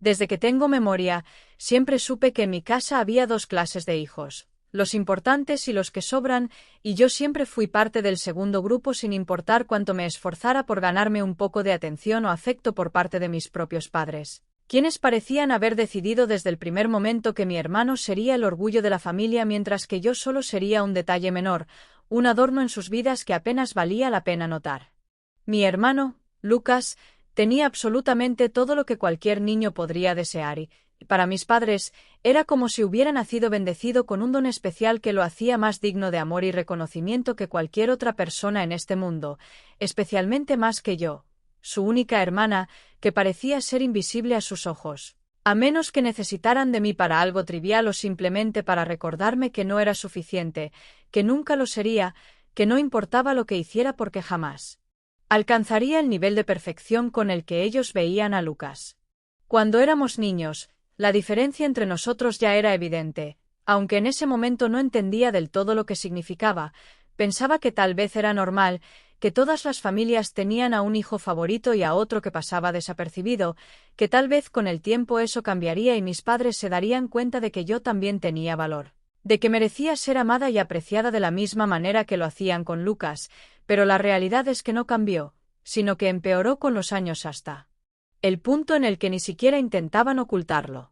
Desde que tengo memoria, siempre supe que en mi casa había dos clases de hijos, los importantes y los que sobran, y yo siempre fui parte del segundo grupo sin importar cuánto me esforzara por ganarme un poco de atención o afecto por parte de mis propios padres, quienes parecían haber decidido desde el primer momento que mi hermano sería el orgullo de la familia mientras que yo solo sería un detalle menor, un adorno en sus vidas que apenas valía la pena notar. Mi hermano, Lucas, tenía absolutamente todo lo que cualquier niño podría desear y, para mis padres, era como si hubiera nacido bendecido con un don especial que lo hacía más digno de amor y reconocimiento que cualquier otra persona en este mundo, especialmente más que yo, su única hermana, que parecía ser invisible a sus ojos. A menos que necesitaran de mí para algo trivial o simplemente para recordarme que no era suficiente, que nunca lo sería, que no importaba lo que hiciera porque jamás alcanzaría el nivel de perfección con el que ellos veían a Lucas. Cuando éramos niños, la diferencia entre nosotros ya era evidente, aunque en ese momento no entendía del todo lo que significaba, pensaba que tal vez era normal, que todas las familias tenían a un hijo favorito y a otro que pasaba desapercibido, que tal vez con el tiempo eso cambiaría y mis padres se darían cuenta de que yo también tenía valor, de que merecía ser amada y apreciada de la misma manera que lo hacían con Lucas, pero la realidad es que no cambió, sino que empeoró con los años hasta el punto en el que ni siquiera intentaban ocultarlo.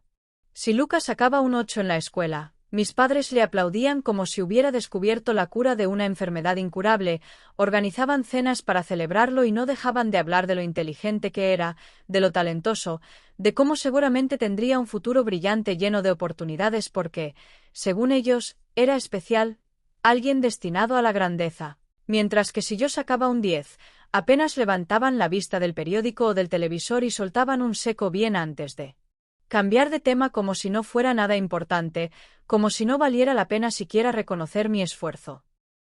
Si Lucas sacaba un 8 en la escuela, mis padres le aplaudían como si hubiera descubierto la cura de una enfermedad incurable, organizaban cenas para celebrarlo y no dejaban de hablar de lo inteligente que era, de lo talentoso, de cómo seguramente tendría un futuro brillante lleno de oportunidades porque, según ellos, era especial, alguien destinado a la grandeza. Mientras que si yo sacaba un 10, apenas levantaban la vista del periódico o del televisor y soltaban un seco bien antes de cambiar de tema como si no fuera nada importante, como si no valiera la pena siquiera reconocer mi esfuerzo.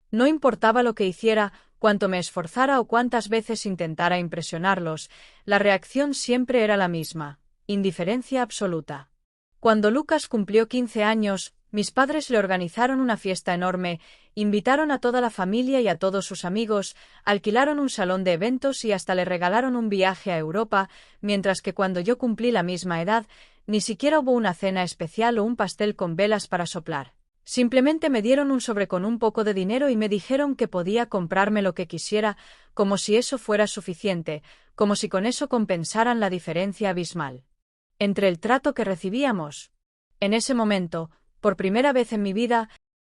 No importaba lo que hiciera, cuánto me esforzara o cuántas veces intentara impresionarlos, la reacción siempre era la misma, indiferencia absoluta. Cuando Lucas cumplió 15 años, mis padres le organizaron una fiesta enorme, invitaron a toda la familia y a todos sus amigos, alquilaron un salón de eventos y hasta le regalaron un viaje a Europa, mientras que cuando yo cumplí la misma edad, ni siquiera hubo una cena especial o un pastel con velas para soplar. Simplemente me dieron un sobre con un poco de dinero y me dijeron que podía comprarme lo que quisiera, como si eso fuera suficiente, como si con eso compensaran la diferencia abismal entre el trato que recibíamos. En ese momento, por primera vez en mi vida...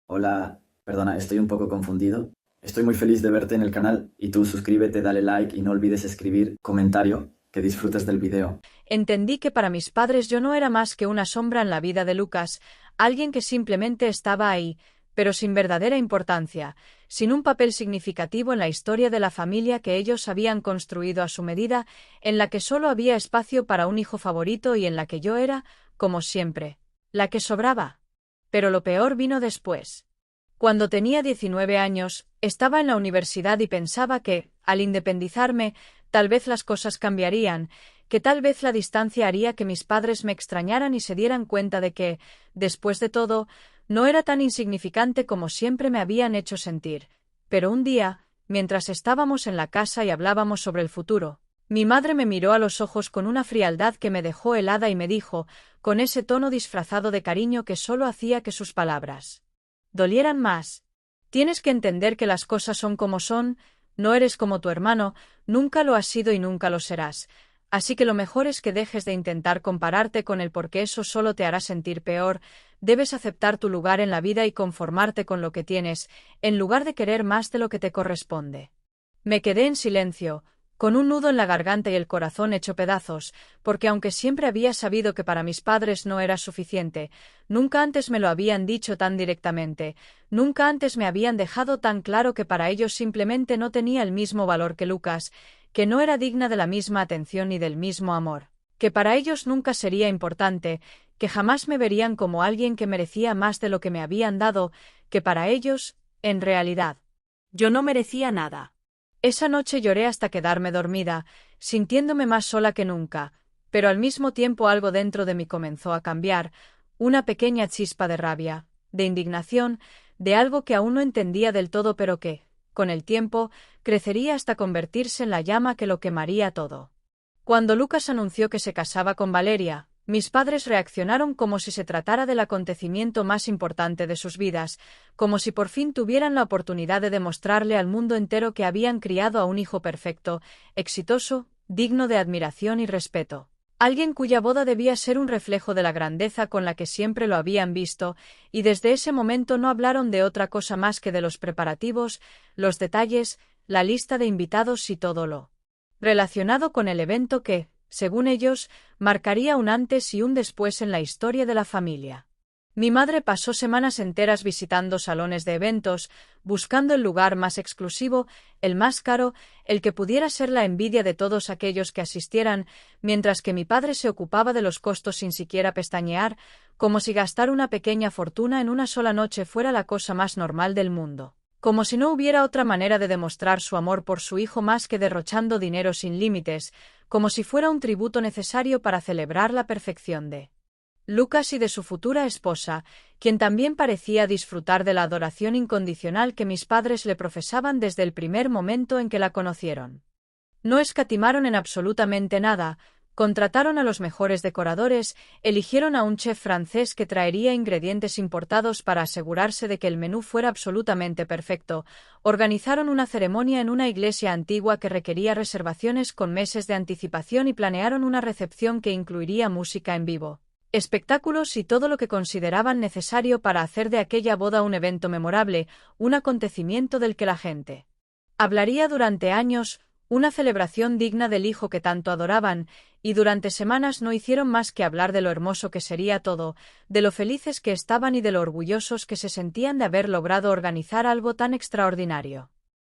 Hola, perdona, estoy un poco confundido. Estoy muy feliz de verte en el canal y tú suscríbete, dale like y no olvides escribir comentario, que disfrutes del video. Entendí que para mis padres yo no era más que una sombra en la vida de Lucas, alguien que simplemente estaba ahí, pero sin verdadera importancia, sin un papel significativo en la historia de la familia que ellos habían construido a su medida, en la que solo había espacio para un hijo favorito y en la que yo era, como siempre, la que sobraba. Pero lo peor vino después. Cuando tenía 19 años, estaba en la universidad y pensaba que, al independizarme, tal vez las cosas cambiarían, que tal vez la distancia haría que mis padres me extrañaran y se dieran cuenta de que, después de todo, no era tan insignificante como siempre me habían hecho sentir. Pero un día, mientras estábamos en la casa y hablábamos sobre el futuro, mi madre me miró a los ojos con una frialdad que me dejó helada y me dijo, con ese tono disfrazado de cariño que solo hacía que sus palabras dolieran más: tienes que entender que las cosas son como son, no eres como tu hermano, nunca lo has sido y nunca lo serás, así que lo mejor es que dejes de intentar compararte con él porque eso solo te hará sentir peor, debes aceptar tu lugar en la vida y conformarte con lo que tienes, en lugar de querer más de lo que te corresponde. Me quedé en silencio, con un nudo en la garganta y el corazón hecho pedazos, porque aunque siempre había sabido que para mis padres no era suficiente, nunca antes me lo habían dicho tan directamente, nunca antes me habían dejado tan claro que para ellos simplemente no tenía el mismo valor que Lucas, que no era digna de la misma atención ni del mismo amor, que para ellos nunca sería importante, que jamás me verían como alguien que merecía más de lo que me habían dado, que para ellos, en realidad, yo no merecía nada. Esa noche lloré hasta quedarme dormida, sintiéndome más sola que nunca, pero al mismo tiempo algo dentro de mí comenzó a cambiar, una pequeña chispa de rabia, de indignación, de algo que aún no entendía del todo pero que, con el tiempo, crecería hasta convertirse en la llama que lo quemaría todo. Cuando Lucas anunció que se casaba con Valeria, Mis padres reaccionaron como si se tratara del acontecimiento más importante de sus vidas, como si por fin tuvieran la oportunidad de demostrarle al mundo entero que habían criado a un hijo perfecto, exitoso, digno de admiración y respeto. Alguien cuya boda debía ser un reflejo de la grandeza con la que siempre lo habían visto, y desde ese momento no hablaron de otra cosa más que de los preparativos, los detalles, la lista de invitados y todo lo relacionado con el evento que, según ellos, marcaría un antes y un después en la historia de la familia. Mi madre pasó semanas enteras visitando salones de eventos, buscando el lugar más exclusivo, el más caro, el que pudiera ser la envidia de todos aquellos que asistieran, mientras que mi padre se ocupaba de los costos sin siquiera pestañear, como si gastar una pequeña fortuna en una sola noche fuera la cosa más normal del mundo. Como si no hubiera otra manera de demostrar su amor por su hijo más que derrochando dinero sin límites, como si fuera un tributo necesario para celebrar la perfección de Lucas y de su futura esposa, quien también parecía disfrutar de la adoración incondicional que mis padres le profesaban desde el primer momento en que la conocieron. No escatimaron en absolutamente nada. Contrataron a los mejores decoradores, eligieron a un chef francés que traería ingredientes importados para asegurarse de que el menú fuera absolutamente perfecto, organizaron una ceremonia en una iglesia antigua que requería reservaciones con meses de anticipación y planearon una recepción que incluiría música en vivo, espectáculos y todo lo que consideraban necesario para hacer de aquella boda un evento memorable, un acontecimiento del que la gente hablaría durante años, una celebración digna del hijo que tanto adoraban, y durante semanas no hicieron más que hablar de lo hermoso que sería todo, de lo felices que estaban y de lo orgullosos que se sentían de haber logrado organizar algo tan extraordinario.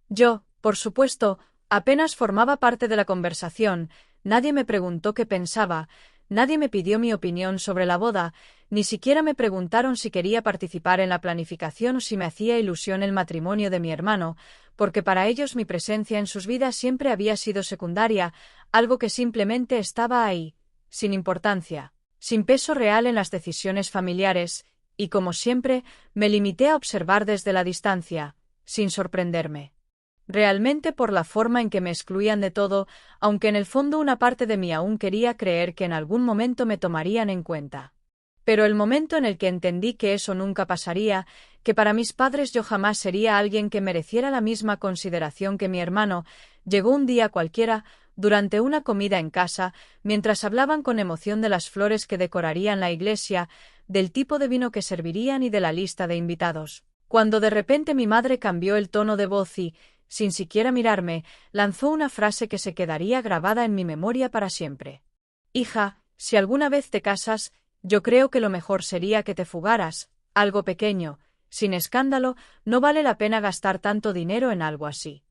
Yo, por supuesto, apenas formaba parte de la conversación, nadie me preguntó qué pensaba, nadie me pidió mi opinión sobre la boda, ni siquiera me preguntaron si quería participar en la planificación o si me hacía ilusión el matrimonio de mi hermano, porque para ellos mi presencia en sus vidas siempre había sido secundaria, algo que simplemente estaba ahí, sin importancia, sin peso real en las decisiones familiares, y como siempre, me limité a observar desde la distancia, sin sorprenderme realmente por la forma en que me excluían de todo, aunque en el fondo una parte de mí aún quería creer que en algún momento me tomarían en cuenta. Pero el momento en el que entendí que eso nunca pasaría, que para mis padres yo jamás sería alguien que mereciera la misma consideración que mi hermano, llegó un día cualquiera, durante una comida en casa, mientras hablaban con emoción de las flores que decorarían la iglesia, del tipo de vino que servirían y de la lista de invitados, cuando de repente mi madre cambió el tono de voz y, sin siquiera mirarme, lanzó una frase que se quedaría grabada en mi memoria para siempre. Hija, si alguna vez te casas, yo creo que lo mejor sería que te fugaras, algo pequeño, sin escándalo, no vale la pena gastar tanto dinero en algo así.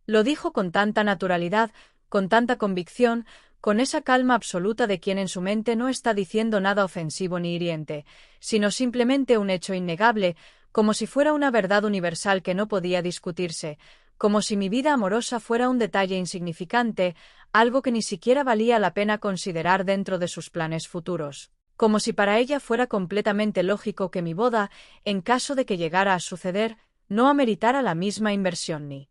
Lo dijo con tanta naturalidad, con tanta convicción, con esa calma absoluta de quien en su mente no está diciendo nada ofensivo ni hiriente, sino simplemente un hecho innegable, como si fuera una verdad universal que no podía discutirse, como si mi vida amorosa fuera un detalle insignificante, algo que ni siquiera valía la pena considerar dentro de sus planes futuros, como si para ella fuera completamente lógico que mi boda, en caso de que llegara a suceder, no ameritara la misma inversión ni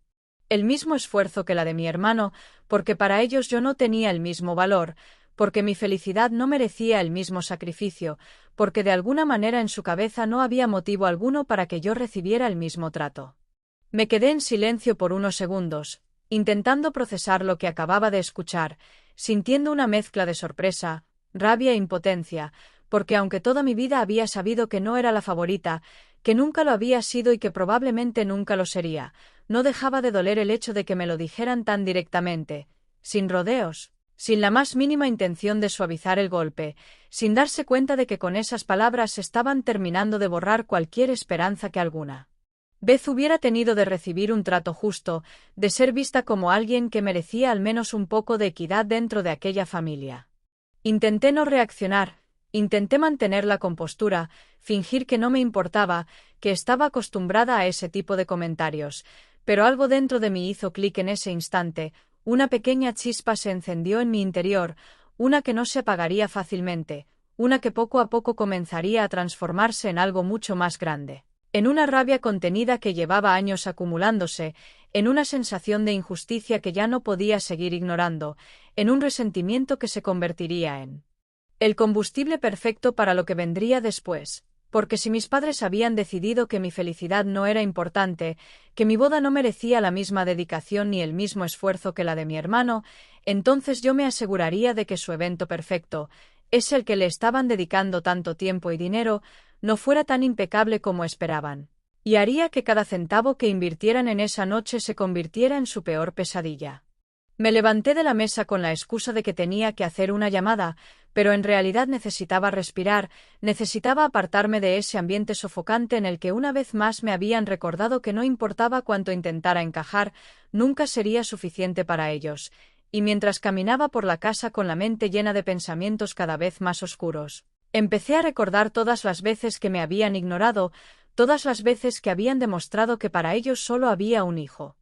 el mismo esfuerzo que la de mi hermano, porque para ellos yo no tenía el mismo valor, porque mi felicidad no merecía el mismo sacrificio, porque de alguna manera en su cabeza no había motivo alguno para que yo recibiera el mismo trato. Me quedé en silencio por unos segundos, intentando procesar lo que acababa de escuchar, sintiendo una mezcla de sorpresa, rabia e impotencia, porque aunque toda mi vida había sabido que no era la favorita, que nunca lo había sido y que probablemente nunca lo sería, no dejaba de doler el hecho de que me lo dijeran tan directamente, sin rodeos, sin la más mínima intención de suavizar el golpe, sin darse cuenta de que con esas palabras estaban terminando de borrar cualquier esperanza que alguna Beth hubiera tenido de recibir un trato justo, de ser vista como alguien que merecía al menos un poco de equidad dentro de aquella familia. Intenté no reaccionar, intenté mantener la compostura, fingir que no me importaba, que estaba acostumbrada a ese tipo de comentarios, pero algo dentro de mí hizo clic en ese instante, una pequeña chispa se encendió en mi interior, una que no se apagaría fácilmente, una que poco a poco comenzaría a transformarse en algo mucho más grande. En una rabia contenida que llevaba años acumulándose, en una sensación de injusticia que ya no podía seguir ignorando, en un resentimiento que se convertiría en El combustible perfecto para lo que vendría después. Porque si mis padres habían decidido que mi felicidad no era importante, que mi boda no merecía la misma dedicación ni el mismo esfuerzo que la de mi hermano, entonces yo me aseguraría de que su evento perfecto, ese el que le estaban dedicando tanto tiempo y dinero, no fuera tan impecable como esperaban. Y haría que cada centavo que invirtieran en esa noche se convirtiera en su peor pesadilla. Me levanté de la mesa con la excusa de que tenía que hacer una llamada, pero en realidad necesitaba respirar, necesitaba apartarme de ese ambiente sofocante en el que una vez más me habían recordado que no importaba cuánto intentara encajar, nunca sería suficiente para ellos, y mientras caminaba por la casa con la mente llena de pensamientos cada vez más oscuros, empecé a recordar todas las veces que me habían ignorado, todas las veces que habían demostrado que para ellos solo había un hijo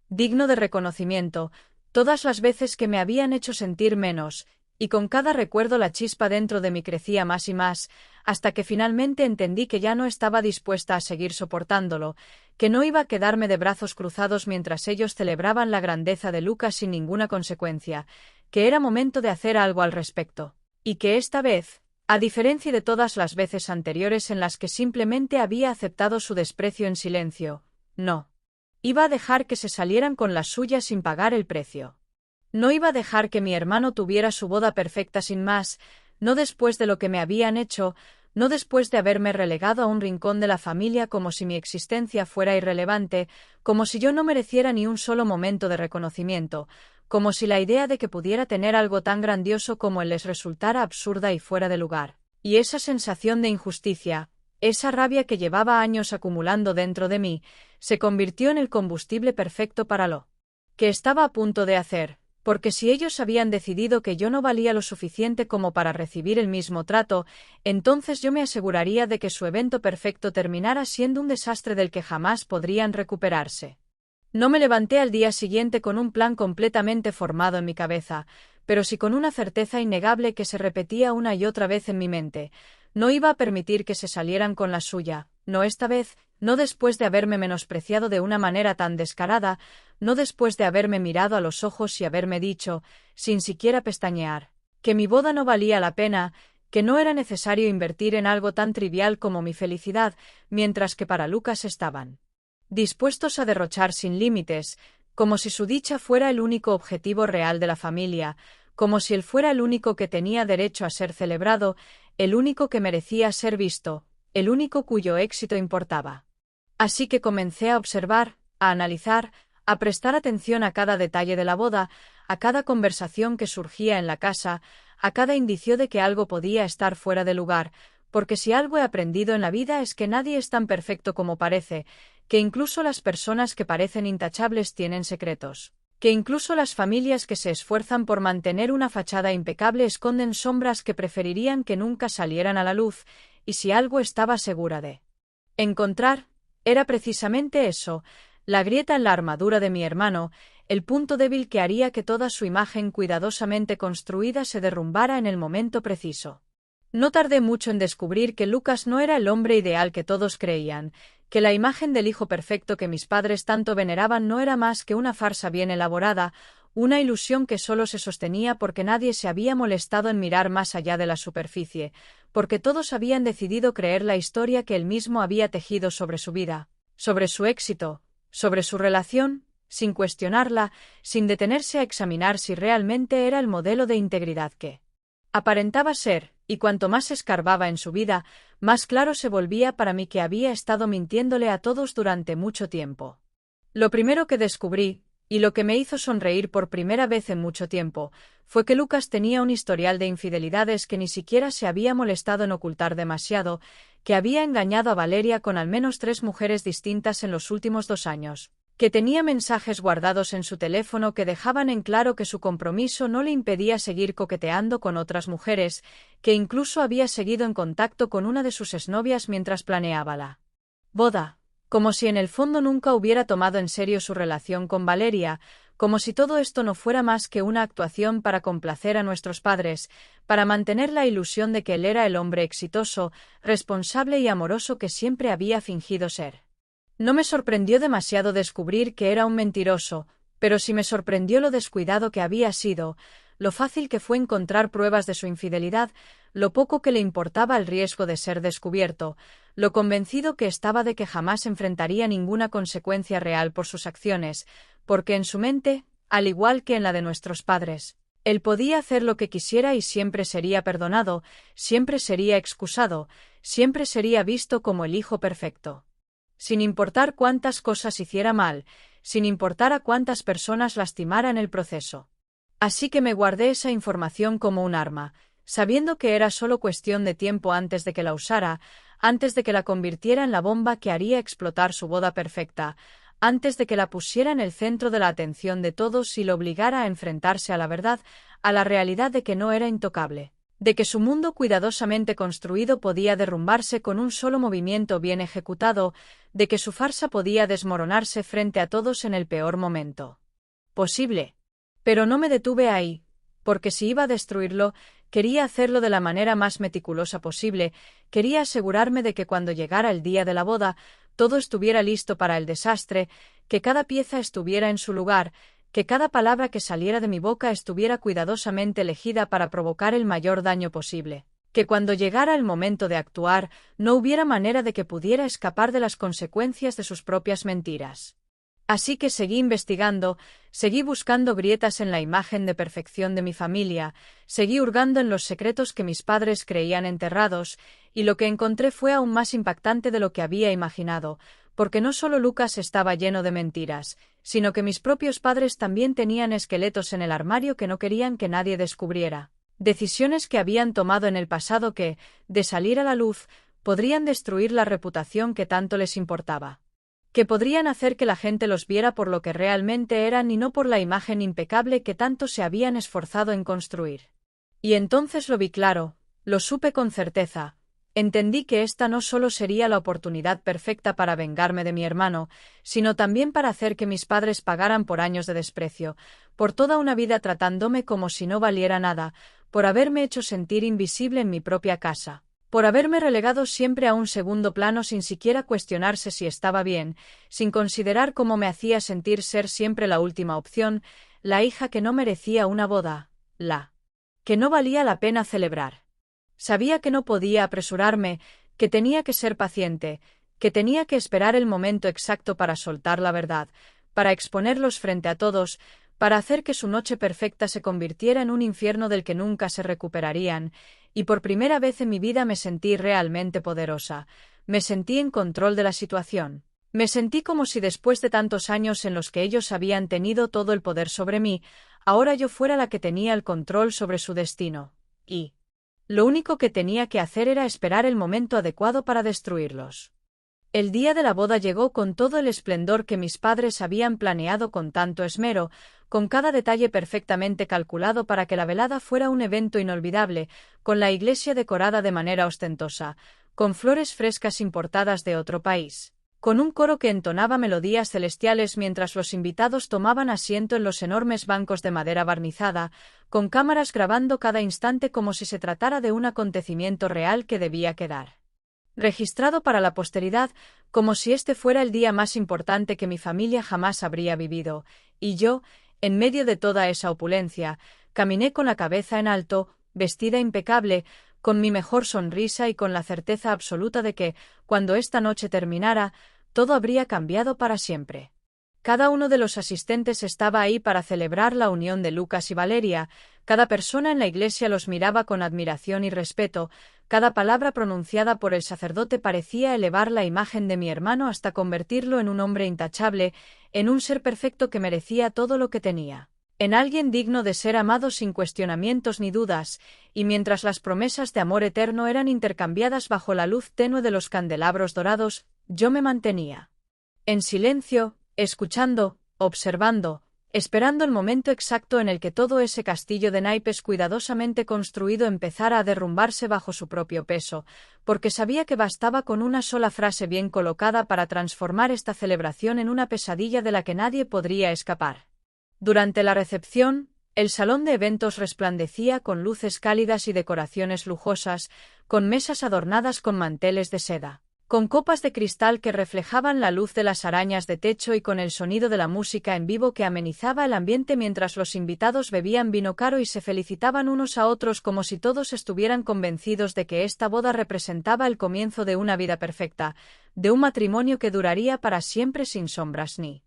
digno de reconocimiento, todas las veces que me habían hecho sentir menos, y con cada recuerdo la chispa dentro de mí crecía más y más, hasta que finalmente entendí que ya no estaba dispuesta a seguir soportándolo, que no iba a quedarme de brazos cruzados mientras ellos celebraban la grandeza de Lucas sin ninguna consecuencia, que era momento de hacer algo al respecto, y que esta vez, a diferencia de todas las veces anteriores en las que simplemente había aceptado su desprecio en silencio, no. Iba a dejar que se salieran con la suya sin pagar el precio. No iba a dejar que mi hermano tuviera su boda perfecta sin más, no después de lo que me habían hecho, no después de haberme relegado a un rincón de la familia como si mi existencia fuera irrelevante, como si yo no mereciera ni un solo momento de reconocimiento, como si la idea de que pudiera tener algo tan grandioso como él les resultara absurda y fuera de lugar. Y esa sensación de injusticia, esa rabia que llevaba años acumulando dentro de mí, se convirtió en el combustible perfecto para lo que estaba a punto de hacer, porque si ellos habían decidido que yo no valía lo suficiente como para recibir el mismo trato, entonces yo me aseguraría de que su evento perfecto terminara siendo un desastre del que jamás podrían recuperarse. No me levanté al día siguiente con un plan completamente formado en mi cabeza, pero sí con una certeza innegable que se repetía una y otra vez en mi mente. No iba a permitir que se salieran con la suya, no esta vez, no después de haberme menospreciado de una manera tan descarada, no después de haberme mirado a los ojos y haberme dicho, sin siquiera pestañear, que mi boda no valía la pena, que no era necesario invertir en algo tan trivial como mi felicidad, mientras que para Lucas estaban dispuestos a derrochar sin límites, como si su dicha fuera el único objetivo real de la familia, como si él fuera el único que tenía derecho a ser celebrado, el único que merecía ser visto, el único cuyo éxito importaba. Así que comencé a observar, a analizar, a prestar atención a cada detalle de la boda, a cada conversación que surgía en la casa, a cada indicio de que algo podía estar fuera de lugar, porque si algo he aprendido en la vida es que nadie es tan perfecto como parece, que incluso las personas que parecen intachables tienen secretos, que incluso las familias que se esfuerzan por mantener una fachada impecable esconden sombras que preferirían que nunca salieran a la luz, y si algo estaba segura de encontrar, era precisamente eso, la grieta en la armadura de mi hermano, el punto débil que haría que toda su imagen cuidadosamente construida se derrumbara en el momento preciso. No tardé mucho en descubrir que Lucas no era el hombre ideal que todos creían, que la imagen del hijo perfecto que mis padres tanto veneraban no era más que una farsa bien elaborada, una ilusión que solo se sostenía porque nadie se había molestado en mirar más allá de la superficie, porque todos habían decidido creer la historia que él mismo había tejido sobre su vida, sobre su éxito, sobre su relación, sin cuestionarla, sin detenerse a examinar si realmente era el modelo de integridad que aparentaba ser, y cuanto más escarbaba en su vida, más claro se volvía para mí que había estado mintiéndole a todos durante mucho tiempo. Lo primero que descubrí, y lo que me hizo sonreír por primera vez en mucho tiempo, fue que Lucas tenía un historial de infidelidades que ni siquiera se había molestado en ocultar demasiado, que había engañado a Valeria con al menos 3 mujeres distintas en los últimos 2 años. Que tenía mensajes guardados en su teléfono que dejaban en claro que su compromiso no le impedía seguir coqueteando con otras mujeres, que incluso había seguido en contacto con una de sus exnovias mientras planeaba la boda, como si en el fondo nunca hubiera tomado en serio su relación con Valeria, como si todo esto no fuera más que una actuación para complacer a nuestros padres, para mantener la ilusión de que él era el hombre exitoso, responsable y amoroso que siempre había fingido ser. No me sorprendió demasiado descubrir que era un mentiroso, pero sí me sorprendió lo descuidado que había sido, lo fácil que fue encontrar pruebas de su infidelidad, lo poco que le importaba el riesgo de ser descubierto, lo convencido que estaba de que jamás enfrentaría ninguna consecuencia real por sus acciones, porque en su mente, al igual que en la de nuestros padres, él podía hacer lo que quisiera y siempre sería perdonado, siempre sería excusado, siempre sería visto como el hijo perfecto. Sin importar cuántas cosas hiciera mal, sin importar a cuántas personas lastimara en el proceso. Así que me guardé esa información como un arma, sabiendo que era solo cuestión de tiempo antes de que la usara, antes de que la convirtiera en la bomba que haría explotar su boda perfecta, antes de que la pusiera en el centro de la atención de todos y lo obligara a enfrentarse a la verdad, a la realidad de que no era intocable, de que su mundo cuidadosamente construido podía derrumbarse con un solo movimiento bien ejecutado, de que su farsa podía desmoronarse frente a todos en el peor momento posible. Pero no me detuve ahí, porque si iba a destruirlo, quería hacerlo de la manera más meticulosa posible, quería asegurarme de que cuando llegara el día de la boda, todo estuviera listo para el desastre, que cada pieza estuviera en su lugar, que cada palabra que saliera de mi boca estuviera cuidadosamente elegida para provocar el mayor daño posible, que cuando llegara el momento de actuar, no hubiera manera de que pudiera escapar de las consecuencias de sus propias mentiras. Así que seguí investigando, seguí buscando grietas en la imagen de perfección de mi familia, seguí hurgando en los secretos que mis padres creían enterrados, y lo que encontré fue aún más impactante de lo que había imaginado, porque no solo Lucas estaba lleno de mentiras, sino que mis propios padres también tenían esqueletos en el armario que no querían que nadie descubriera, decisiones que habían tomado en el pasado que, de salir a la luz, podrían destruir la reputación que tanto les importaba, que podrían hacer que la gente los viera por lo que realmente eran y no por la imagen impecable que tanto se habían esforzado en construir. Y entonces lo vi claro, lo supe con certeza, entendí que esta no solo sería la oportunidad perfecta para vengarme de mi hermano, sino también para hacer que mis padres pagaran por años de desprecio, por toda una vida tratándome como si no valiera nada, por haberme hecho sentir invisible en mi propia casa, por haberme relegado siempre a un segundo plano sin siquiera cuestionarse si estaba bien, sin considerar cómo me hacía sentir ser siempre la última opción, la hija que no merecía una boda, la que no valía la pena celebrar. Sabía que no podía apresurarme, que tenía que ser paciente, que tenía que esperar el momento exacto para soltar la verdad, para exponerlos frente a todos, para hacer que su noche perfecta se convirtiera en un infierno del que nunca se recuperarían, y por primera vez en mi vida me sentí realmente poderosa, me sentí en control de la situación, me sentí como si después de tantos años en los que ellos habían tenido todo el poder sobre mí, ahora yo fuera la que tenía el control sobre su destino, y lo único que tenía que hacer era esperar el momento adecuado para destruirlos. El día de la boda llegó con todo el esplendor que mis padres habían planeado con tanto esmero, con cada detalle perfectamente calculado para que la velada fuera un evento inolvidable, con la iglesia decorada de manera ostentosa, con flores frescas importadas de otro país, con un coro que entonaba melodías celestiales mientras los invitados tomaban asiento en los enormes bancos de madera barnizada, con cámaras grabando cada instante como si se tratara de un acontecimiento real que debía quedar registrado para la posteridad, como si este fuera el día más importante que mi familia jamás habría vivido, y yo, en medio de toda esa opulencia, caminé con la cabeza en alto, vestida impecable, con mi mejor sonrisa y con la certeza absoluta de que, cuando esta noche terminara, todo habría cambiado para siempre. Cada uno de los asistentes estaba ahí para celebrar la unión de Lucas y Valeria, cada persona en la iglesia los miraba con admiración y respeto, cada palabra pronunciada por el sacerdote parecía elevar la imagen de mi hermano hasta convertirlo en un hombre intachable, en un ser perfecto que merecía todo lo que tenía, en alguien digno de ser amado sin cuestionamientos ni dudas, y mientras las promesas de amor eterno eran intercambiadas bajo la luz tenue de los candelabros dorados, yo me mantenía en silencio, escuchando, observando, esperando el momento exacto en el que todo ese castillo de naipes cuidadosamente construido empezara a derrumbarse bajo su propio peso, porque sabía que bastaba con una sola frase bien colocada para transformar esta celebración en una pesadilla de la que nadie podría escapar. Durante la recepción, el salón de eventos resplandecía con luces cálidas y decoraciones lujosas, con mesas adornadas con manteles de seda, con copas de cristal que reflejaban la luz de las arañas de techo y con el sonido de la música en vivo que amenizaba el ambiente mientras los invitados bebían vino caro y se felicitaban unos a otros como si todos estuvieran convencidos de que esta boda representaba el comienzo de una vida perfecta, de un matrimonio que duraría para siempre sin sombras ni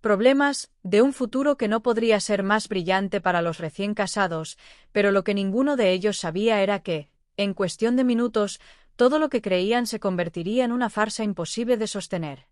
problemas, de un futuro que no podría ser más brillante para los recién casados, pero lo que ninguno de ellos sabía era que, en cuestión de minutos, todo lo que creían se convertiría en una farsa imposible de sostener.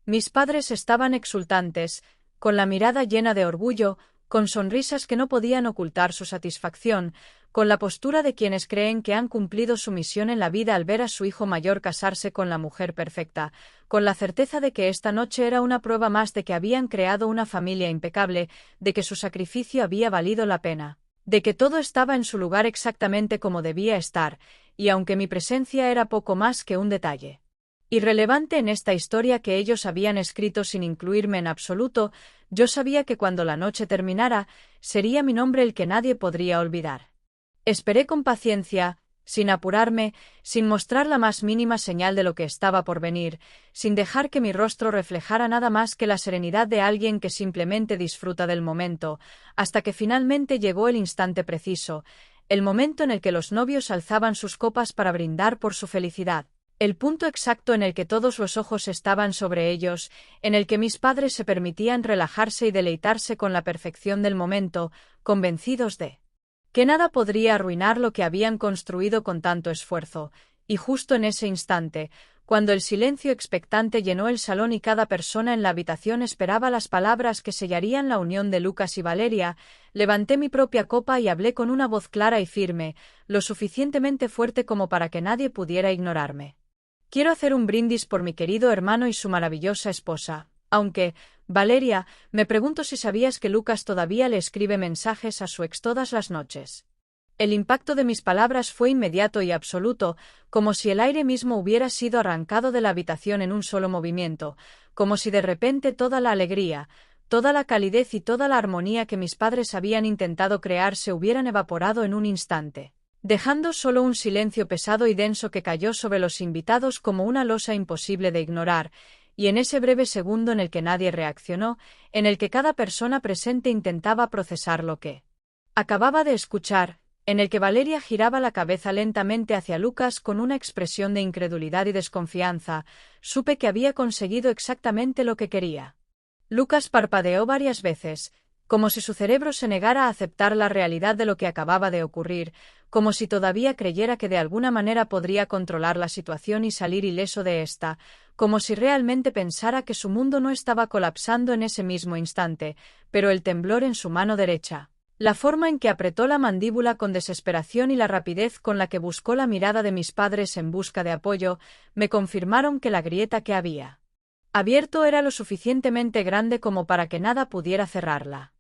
Mis padres estaban exultantes, con la mirada llena de orgullo, con sonrisas que no podían ocultar su satisfacción, con la postura de quienes creen que han cumplido su misión en la vida al ver a su hijo mayor casarse con la mujer perfecta, con la certeza de que esta noche era una prueba más de que habían creado una familia impecable, de que su sacrificio había valido la pena, de que todo estaba en su lugar exactamente como debía estar, y aunque mi presencia era poco más que un detalle irrelevante en esta historia que ellos habían escrito sin incluirme en absoluto, yo sabía que cuando la noche terminara, sería mi nombre el que nadie podría olvidar. Esperé con paciencia, sin apurarme, sin mostrar la más mínima señal de lo que estaba por venir, sin dejar que mi rostro reflejara nada más que la serenidad de alguien que simplemente disfruta del momento, hasta que finalmente llegó el instante preciso, el momento en el que los novios alzaban sus copas para brindar por su felicidad. El punto exacto en el que todos los ojos estaban sobre ellos, en el que mis padres se permitían relajarse y deleitarse con la perfección del momento, convencidos de que nada podría arruinar lo que habían construido con tanto esfuerzo, y justo en ese instante, cuando el silencio expectante llenó el salón y cada persona en la habitación esperaba las palabras que sellarían la unión de Lucas y Valeria, levanté mi propia copa y hablé con una voz clara y firme, lo suficientemente fuerte como para que nadie pudiera ignorarme. Quiero hacer un brindis por mi querido hermano y su maravillosa esposa, aunque, Valeria, me pregunto si sabías que Lucas todavía le escribe mensajes a su ex todas las noches. El impacto de mis palabras fue inmediato y absoluto, como si el aire mismo hubiera sido arrancado de la habitación en un solo movimiento, como si de repente toda la alegría, toda la calidez y toda la armonía que mis padres habían intentado crear se hubieran evaporado en un instante, dejando solo un silencio pesado y denso que cayó sobre los invitados como una losa imposible de ignorar, y en ese breve segundo en el que nadie reaccionó, en el que cada persona presente intentaba procesar lo que acababa de escuchar, en el que Valeria giraba la cabeza lentamente hacia Lucas con una expresión de incredulidad y desconfianza, supe que había conseguido exactamente lo que quería. Lucas parpadeó varias veces, como si su cerebro se negara a aceptar la realidad de lo que acababa de ocurrir, como si todavía creyera que de alguna manera podría controlar la situación y salir ileso de esta, como si realmente pensara que su mundo no estaba colapsando en ese mismo instante, pero el temblor en su mano derecha, la forma en que apretó la mandíbula con desesperación y la rapidez con la que buscó la mirada de mis padres en busca de apoyo, me confirmaron que la grieta que había abierto era lo suficientemente grande como para que nada pudiera cerrarla.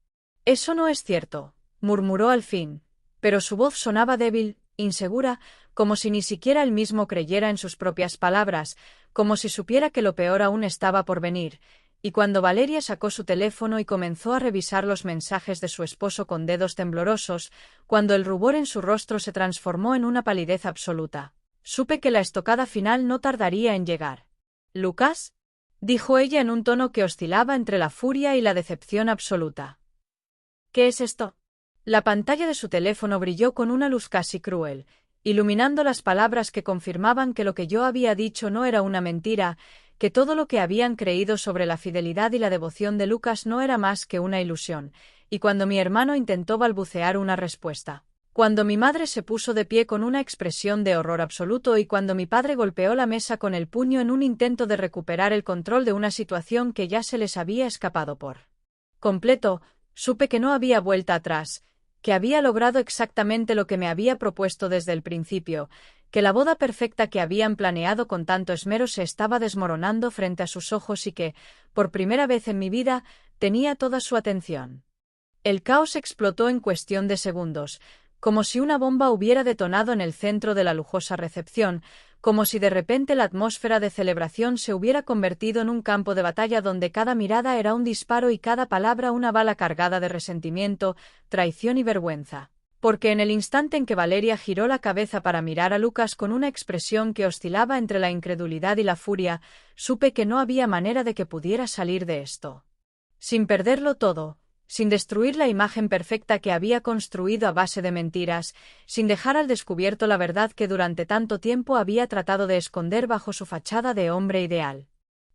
Eso no es cierto, murmuró al fin, pero su voz sonaba débil, insegura, como si ni siquiera él mismo creyera en sus propias palabras, como si supiera que lo peor aún estaba por venir, y cuando Valeria sacó su teléfono y comenzó a revisar los mensajes de su esposo con dedos temblorosos, cuando el rubor en su rostro se transformó en una palidez absoluta, supe que la estocada final no tardaría en llegar. «¿Lucas?», dijo ella en un tono que oscilaba entre la furia y la decepción absoluta. «¿Qué es esto?». La pantalla de su teléfono brilló con una luz casi cruel, iluminando las palabras que confirmaban que lo que yo había dicho no era una mentira, que todo lo que habían creído sobre la fidelidad y la devoción de Lucas no era más que una ilusión, y cuando mi hermano intentó balbucear una respuesta, cuando mi madre se puso de pie con una expresión de horror absoluto y cuando mi padre golpeó la mesa con el puño en un intento de recuperar el control de una situación que ya se les había escapado por completo, supe que no había vuelta atrás, que había logrado exactamente lo que me había propuesto desde el principio, que la boda perfecta que habían planeado con tanto esmero se estaba desmoronando frente a sus ojos y que, por primera vez en mi vida, tenía toda su atención. El caos explotó en cuestión de segundos, como si una bomba hubiera detonado en el centro de la lujosa recepción, como si de repente la atmósfera de celebración se hubiera convertido en un campo de batalla donde cada mirada era un disparo y cada palabra una bala cargada de resentimiento, traición y vergüenza. porque en el instante en que Valeria giró la cabeza para mirar a Lucas con una expresión que oscilaba entre la incredulidad y la furia, supe que no había manera de que pudiera salir de esto. Sin perderlo todo, sin destruir la imagen perfecta que había construido a base de mentiras, sin dejar al descubierto la verdad que durante tanto tiempo había tratado de esconder bajo su fachada de hombre ideal.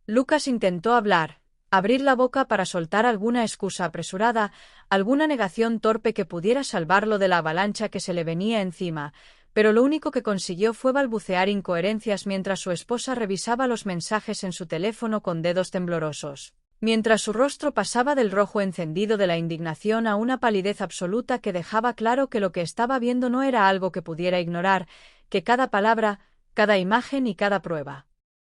Lucas intentó hablar, abrir la boca para soltar alguna excusa apresurada, alguna negación torpe que pudiera salvarlo de la avalancha que se le venía encima, pero lo único que consiguió fue balbucear incoherencias mientras su esposa revisaba los mensajes en su teléfono con dedos temblorosos, mientras su rostro pasaba del rojo encendido de la indignación a una palidez absoluta que dejaba claro que lo que estaba viendo no era algo que pudiera ignorar, que cada palabra, cada imagen y cada prueba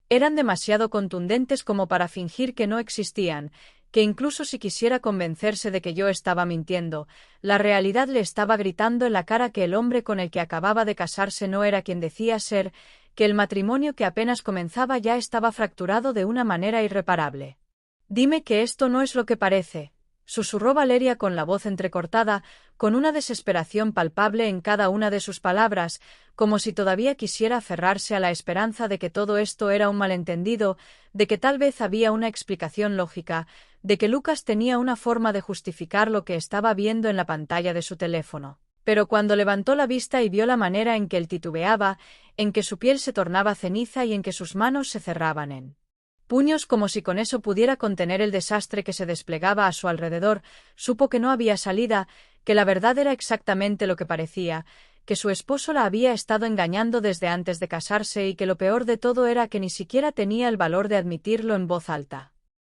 eran demasiado contundentes como para fingir que no existían, que incluso si quisiera convencerse de que yo estaba mintiendo, la realidad le estaba gritando en la cara que el hombre con el que acababa de casarse no era quien decía ser, que el matrimonio que apenas comenzaba ya estaba fracturado de una manera irreparable. «Dime que esto no es lo que parece», susurró Valeria con la voz entrecortada, con una desesperación palpable en cada una de sus palabras, como si todavía quisiera aferrarse a la esperanza de que todo esto era un malentendido, de que tal vez había una explicación lógica, de que Lucas tenía una forma de justificar lo que estaba viendo en la pantalla de su teléfono. Pero cuando levantó la vista y vio la manera en que él titubeaba, en que su piel se tornaba ceniza y en que sus manos se cerraban en puños como si con eso pudiera contener el desastre que se desplegaba a su alrededor, supo que no había salida, que la verdad era exactamente lo que parecía, que su esposo la había estado engañando desde antes de casarse y que lo peor de todo era que ni siquiera tenía el valor de admitirlo en voz alta.